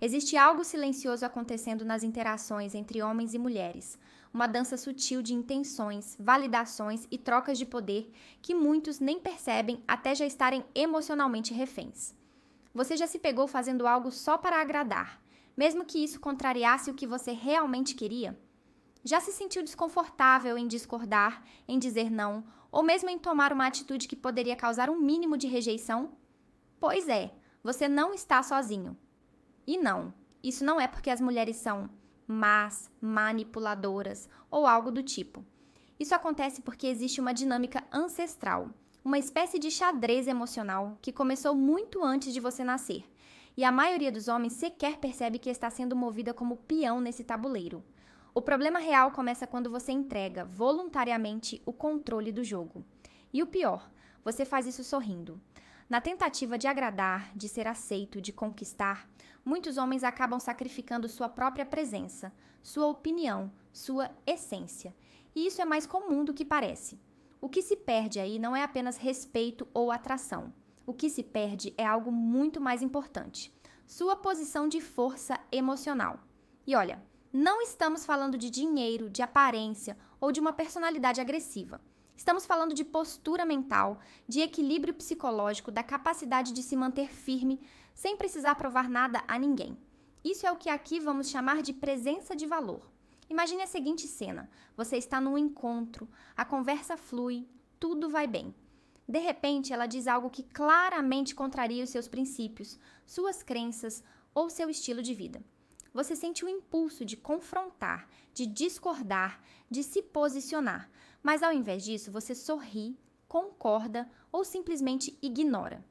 Existe algo silencioso acontecendo nas interações entre homens e mulheres, uma dança sutil de intenções, validações e trocas de poder que muitos nem percebem até já estarem emocionalmente reféns. Você já se pegou fazendo algo só para agradar, mesmo que isso contrariasse o que você realmente queria? Já se sentiu desconfortável em discordar, em dizer não, ou mesmo em tomar uma atitude que poderia causar um mínimo de rejeição? Pois é, você não está sozinho. E não, isso não é porque as mulheres são más, manipuladoras ou algo do tipo. Isso acontece porque existe uma dinâmica ancestral, uma espécie de xadrez emocional que começou muito antes de você nascer. E a maioria dos homens sequer percebe que está sendo movida como peão nesse tabuleiro. O problema real começa quando você entrega voluntariamente o controle do jogo. E o pior, você faz isso sorrindo. Na tentativa de agradar, de ser aceito, de conquistar, muitos homens acabam sacrificando sua própria presença, sua opinião, sua essência. E isso é mais comum do que parece. O que se perde aí não é apenas respeito ou atração. O que se perde é algo muito mais importante: sua posição de força emocional. E olha, não estamos falando de dinheiro, de aparência ou de uma personalidade agressiva. Estamos falando de postura mental, de equilíbrio psicológico, da capacidade de se manter firme sem precisar provar nada a ninguém. Isso é o que aqui vamos chamar de presença de valor. Imagine a seguinte cena: você está num encontro, a conversa flui, tudo vai bem. De repente, ela diz algo que claramente contraria os seus princípios, suas crenças ou seu estilo de vida. Você sente o impulso de confrontar, de discordar, de se posicionar, mas ao invés disso, você sorri, concorda ou simplesmente ignora.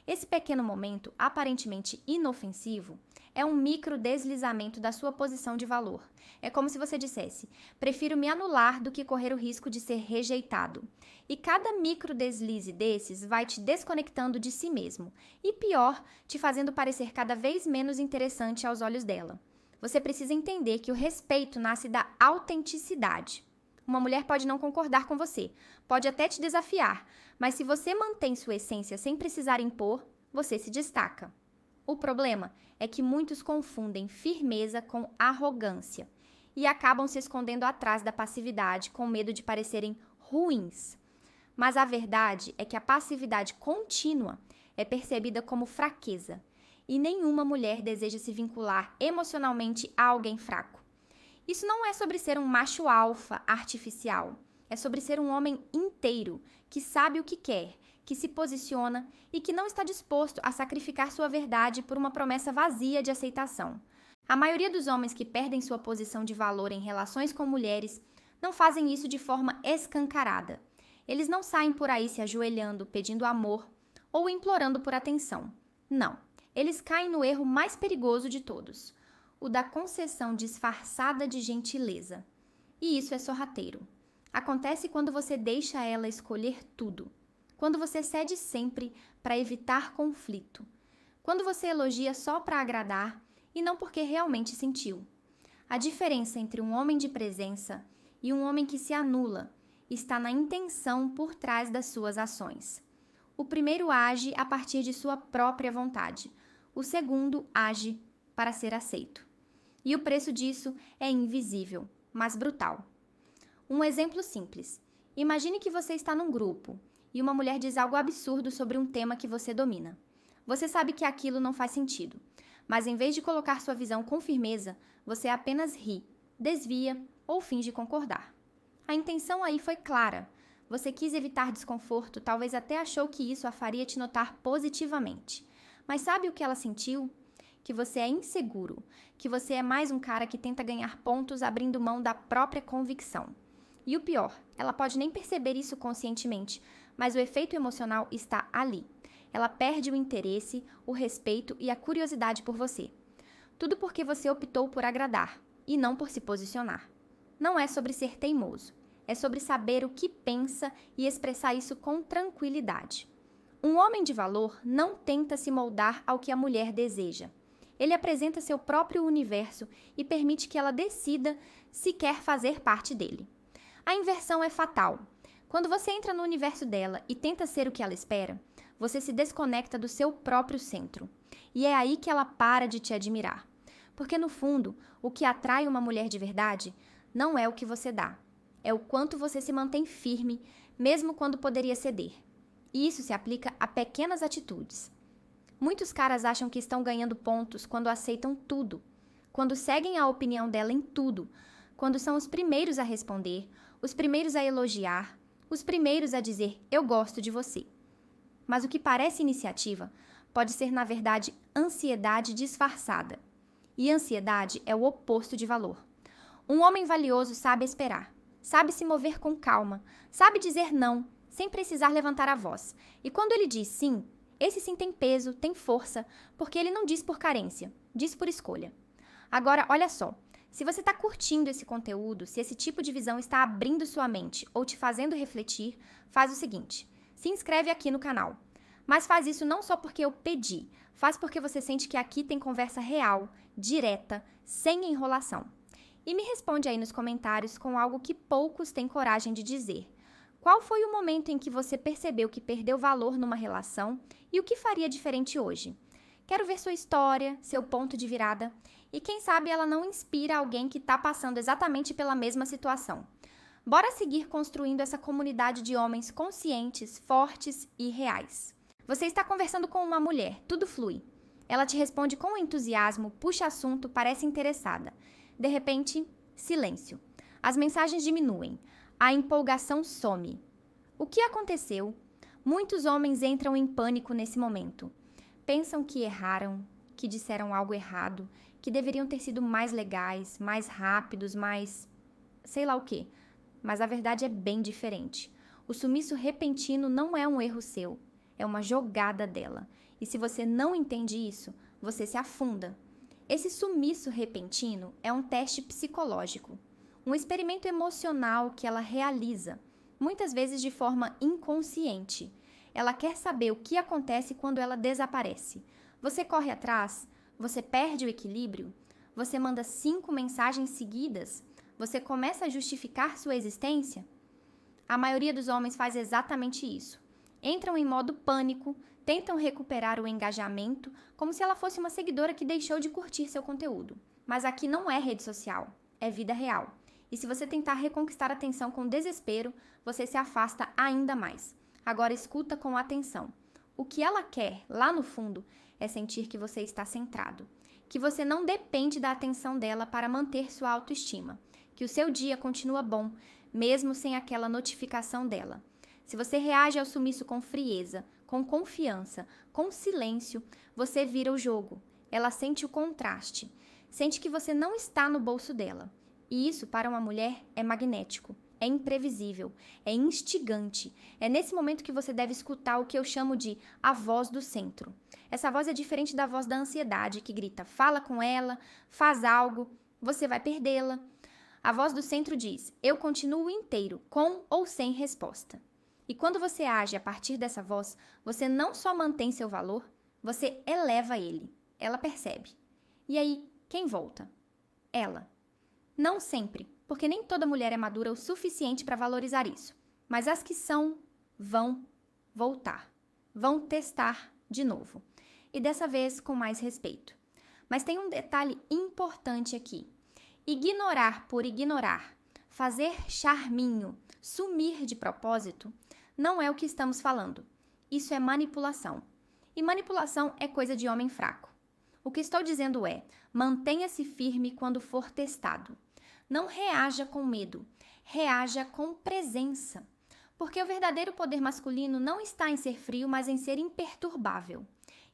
Esse pequeno momento, aparentemente inofensivo, é um micro deslizamento da sua posição de valor. É como se você dissesse: prefiro me anular do que correr o risco de ser rejeitado. E cada micro deslize desses vai te desconectando de si mesmo. E pior, te fazendo parecer cada vez menos interessante aos olhos dela. Você precisa entender que o respeito nasce da autenticidade. Uma mulher pode não concordar com você, pode até te desafiar, mas se você mantém sua essência sem precisar impor, você se destaca. O problema é que muitos confundem firmeza com arrogância e acabam se escondendo atrás da passividade com medo de parecerem ruins. Mas a verdade é que a passividade contínua é percebida como fraqueza, e nenhuma mulher deseja se vincular emocionalmente a alguém fraco. Isso não é sobre ser um macho alfa artificial, é sobre ser um homem inteiro, que sabe o que quer, que se posiciona e que não está disposto a sacrificar sua verdade por uma promessa vazia de aceitação. A maioria dos homens que perdem sua posição de valor em relações com mulheres não fazem isso de forma escancarada. Eles não saem por aí se ajoelhando, pedindo amor ou implorando por atenção. Não, eles caem no erro mais perigoso de todos: o da concessão disfarçada de gentileza. E isso é sorrateiro. Acontece quando você deixa ela escolher tudo. Quando você cede sempre para evitar conflito. Quando você elogia só para agradar e não porque realmente sentiu. A diferença entre um homem de presença e um homem que se anula está na intenção por trás das suas ações. O primeiro age a partir de sua própria vontade. O segundo age para ser aceito. E o preço disso é invisível, mas brutal. Um exemplo simples. Imagine que você está num grupo e uma mulher diz algo absurdo sobre um tema que você domina. Você sabe que aquilo não faz sentido, mas em vez de colocar sua visão com firmeza, você apenas ri, desvia ou finge concordar. A intenção aí foi clara. Você quis evitar desconforto, talvez até achou que isso a faria te notar positivamente. Mas sabe o que ela sentiu? Que você é inseguro, que você é mais um cara que tenta ganhar pontos abrindo mão da própria convicção. E o pior, ela pode nem perceber isso conscientemente, mas o efeito emocional está ali. Ela perde o interesse, o respeito e a curiosidade por você. Tudo porque você optou por agradar e não por se posicionar. Não é sobre ser teimoso, é sobre saber o que pensa e expressar isso com tranquilidade. Um homem de valor não tenta se moldar ao que a mulher deseja. Ele apresenta seu próprio universo e permite que ela decida se quer fazer parte dele. A inversão é fatal. Quando você entra no universo dela e tenta ser o que ela espera, você se desconecta do seu próprio centro. E é aí que ela para de te admirar. Porque no fundo, o que atrai uma mulher de verdade não é o que você dá, é o quanto você se mantém firme, mesmo quando poderia ceder. E isso se aplica a pequenas atitudes. Muitos caras acham que estão ganhando pontos quando aceitam tudo, quando seguem a opinião dela em tudo, quando são os primeiros a responder, os primeiros a elogiar, os primeiros a dizer eu gosto de você. Mas o que parece iniciativa pode ser, na verdade, ansiedade disfarçada. E ansiedade é o oposto de valor. Um homem valioso sabe esperar, sabe se mover com calma, sabe dizer não, sem precisar levantar a voz. E quando ele diz sim, esse sim tem peso, tem força, porque ele não diz por carência, diz por escolha. Agora, olha só, se você está curtindo esse conteúdo, se esse tipo de visão está abrindo sua mente ou te fazendo refletir, faz o seguinte, se inscreve aqui no canal. Mas faz isso não só porque eu pedi, faz porque você sente que aqui tem conversa real, direta, sem enrolação. E me responde aí nos comentários com algo que poucos têm coragem de dizer. Qual foi o momento em que você percebeu que perdeu valor numa relação e o que faria diferente hoje? Quero ver sua história, seu ponto de virada e quem sabe ela não inspira alguém que está passando exatamente pela mesma situação. Bora seguir construindo essa comunidade de homens conscientes, fortes e reais. Você está conversando com uma mulher, tudo flui. Ela te responde com entusiasmo, puxa assunto, parece interessada. De repente, silêncio. As mensagens diminuem. A empolgação some. O que aconteceu? Muitos homens entram em pânico nesse momento. Pensam que erraram, que disseram algo errado, que deveriam ter sido mais legais, mais rápidos, mais... sei lá o quê. Mas a verdade é bem diferente. O sumiço repentino não é um erro seu, é uma jogada dela. E se você não entende isso, você se afunda. Esse sumiço repentino é um teste psicológico, um experimento emocional que ela realiza, muitas vezes de forma inconsciente. Ela quer saber o que acontece quando ela desaparece. Você corre atrás? Você perde o equilíbrio? Você manda 5 mensagens seguidas? Você começa a justificar sua existência? A maioria dos homens faz exatamente isso. Entram em modo pânico, tentam recuperar o engajamento como se ela fosse uma seguidora que deixou de curtir seu conteúdo. Mas aqui não é rede social, é vida real. E se você tentar reconquistar a atenção com desespero, você se afasta ainda mais. Agora escuta com atenção. O que ela quer, lá no fundo, é sentir que você está centrado, que você não depende da atenção dela para manter sua autoestima, que o seu dia continua bom, mesmo sem aquela notificação dela. Se você reage ao sumiço com frieza, com confiança, com silêncio, você vira o jogo. Ela sente o contraste, sente que você não está no bolso dela. E isso, para uma mulher, é magnético, é imprevisível, é instigante. É nesse momento que você deve escutar o que eu chamo de a voz do centro. Essa voz é diferente da voz da ansiedade, que grita, fala com ela, faz algo, você vai perdê-la. A voz do centro diz, eu continuo inteiro, com ou sem resposta. E quando você age a partir dessa voz, você não só mantém seu valor, você eleva ele. Ela percebe. E aí, quem volta? Ela. Não sempre, porque nem toda mulher é madura o suficiente para valorizar isso. Mas as que são, vão voltar. Vão testar de novo. E dessa vez com mais respeito. Mas tem um detalhe importante aqui. Ignorar por ignorar, fazer charminho, sumir de propósito, não é o que estamos falando. Isso é manipulação. E manipulação é coisa de homem fraco. O que estou dizendo é, mantenha-se firme quando for testado. Não reaja com medo, reaja com presença. Porque o verdadeiro poder masculino não está em ser frio, mas em ser imperturbável.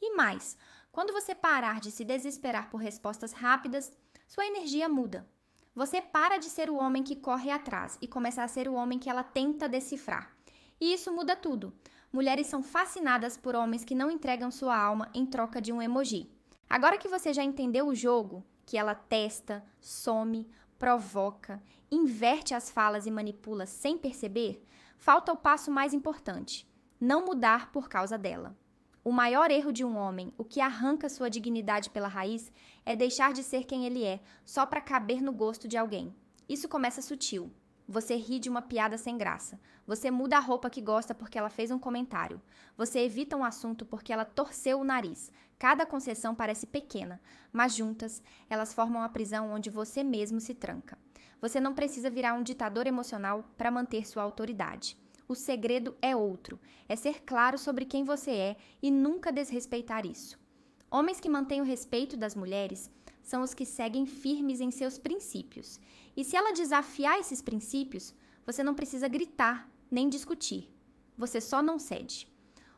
E mais, quando você parar de se desesperar por respostas rápidas, sua energia muda. Você para de ser o homem que corre atrás e começa a ser o homem que ela tenta decifrar. E isso muda tudo. Mulheres são fascinadas por homens que não entregam sua alma em troca de um emoji. Agora que você já entendeu o jogo, que ela testa, some, provoca, inverte as falas e manipula sem perceber, falta o passo mais importante: não mudar por causa dela. O maior erro de um homem, o que arranca sua dignidade pela raiz, é deixar de ser quem ele é, só para caber no gosto de alguém. Isso começa sutil. Você ri de uma piada sem graça. Você muda a roupa que gosta porque ela fez um comentário. Você evita um assunto porque ela torceu o nariz. Cada concessão parece pequena, mas juntas, elas formam a prisão onde você mesmo se tranca. Você não precisa virar um ditador emocional para manter sua autoridade. O segredo é outro, é ser claro sobre quem você é e nunca desrespeitar isso. Homens que mantêm o respeito das mulheres são os que seguem firmes em seus princípios. E se ela desafiar esses princípios, você não precisa gritar nem discutir. Você só não cede.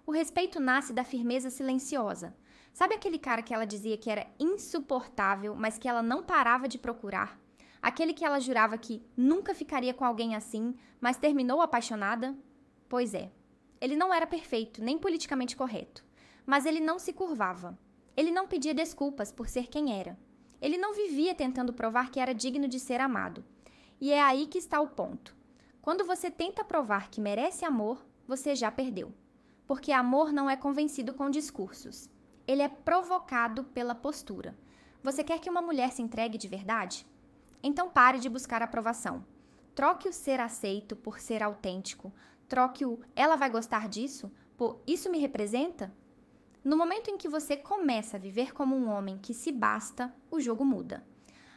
O respeito nasce da firmeza silenciosa. Sabe aquele cara que ela dizia que era insuportável, mas que ela não parava de procurar? Aquele que ela jurava que nunca ficaria com alguém assim, mas terminou apaixonada? Pois é. Ele não era perfeito, nem politicamente correto. Mas ele não se curvava. Ele não pedia desculpas por ser quem era. Ele não vivia tentando provar que era digno de ser amado. E é aí que está o ponto. Quando você tenta provar que merece amor, você já perdeu. Porque amor não é convencido com discursos. Ele é provocado pela postura. Você quer que uma mulher se entregue de verdade? Então pare de buscar aprovação. Troque o ser aceito por ser autêntico. Troque o ela vai gostar disso por isso me representa? No momento em que você começa a viver como um homem que se basta, o jogo muda.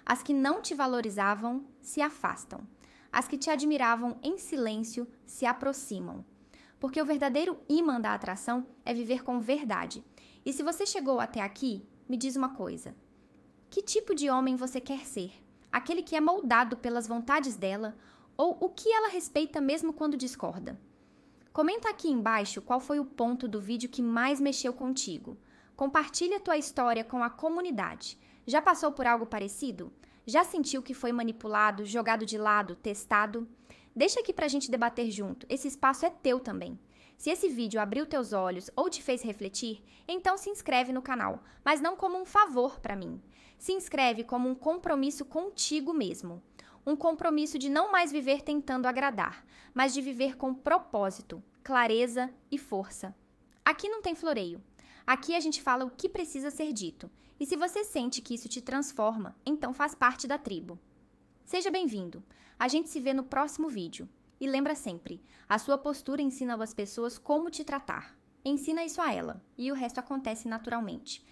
As que não te valorizavam se afastam. As que te admiravam em silêncio se aproximam. Porque o verdadeiro imã da atração é viver com verdade. E se você chegou até aqui, me diz uma coisa. Que tipo de homem você quer ser? Aquele que é moldado pelas vontades dela ou o que ela respeita mesmo quando discorda? Comenta aqui embaixo qual foi o ponto do vídeo que mais mexeu contigo. Compartilha tua história com a comunidade. Já passou por algo parecido? Já sentiu que foi manipulado, jogado de lado, testado? Deixa aqui pra gente debater junto. Esse espaço é teu também. Se esse vídeo abriu teus olhos ou te fez refletir, então se inscreve no canal, mas não como um favor para mim. Se inscreve como um compromisso contigo mesmo. Um compromisso de não mais viver tentando agradar, mas de viver com propósito, clareza e força. Aqui não tem floreio. Aqui a gente fala o que precisa ser dito. E se você sente que isso te transforma, então faz parte da tribo. Seja bem-vindo. A gente se vê no próximo vídeo. E lembra sempre, a sua postura ensina às pessoas como te tratar. Ensina isso a ela, e o resto acontece naturalmente.